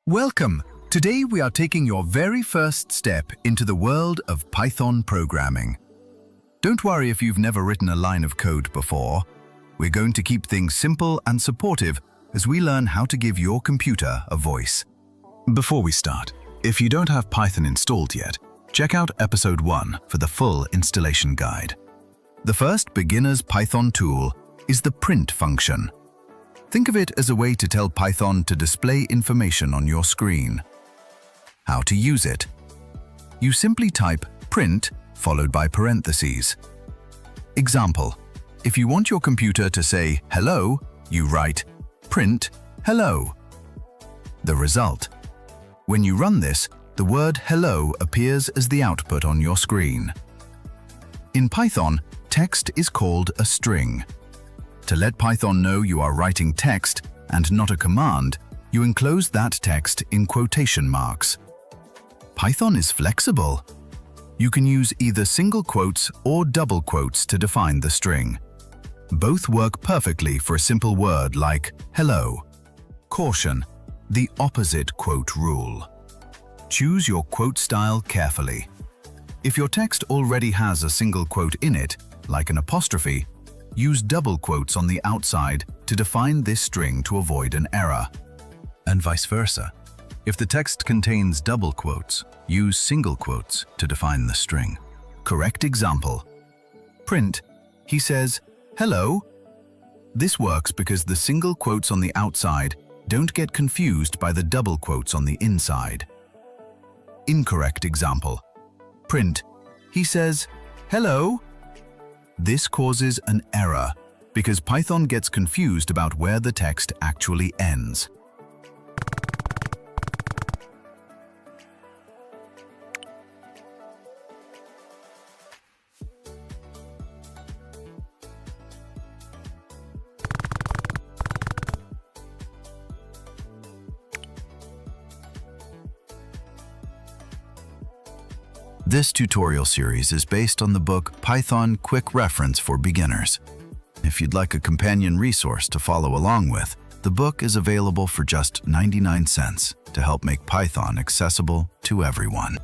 Welcome! Today we are taking your very first step into the world of Python programming. Don't worry if you've never written a line of code before. We're going to keep things simple and supportive as we learn how to give your computer a voice. Before we start, if you don't have Python installed yet, check out episode 1 for the full installation guide. The first beginner's Python tool is the print function. Think of it as a way to tell Python to display information on your screen. How to use it? You simply type print followed by parentheses. Example: if you want your computer to say hello, you write print hello. The result: when you run this, the word hello appears as the output on your screen. In Python, text is called a string. To let Python know you are writing text and not a command, you enclose that text in quotation marks. Python is flexible. You can use either single quotes or double quotes to define the string. Both work perfectly for a simple word like hello. Caution: the opposite quote rule. Choose your quote style carefully. If your text already has a single quote in it, like an apostrophe, use double quotes on the outside to define this string to avoid an error. And vice versa. If the text contains double quotes, use single quotes to define the string. Correct example: print, he says, hello. This works because the single quotes on the outside don't get confused by the double quotes on the inside. Incorrect example: print, he says, hello. This causes an error because Python gets confused about where the text actually ends. This tutorial series is based on the book Python Quick Reference for Beginners. If you'd like a companion resource to follow along with, the book is available for just 99 cents to help make Python accessible to everyone.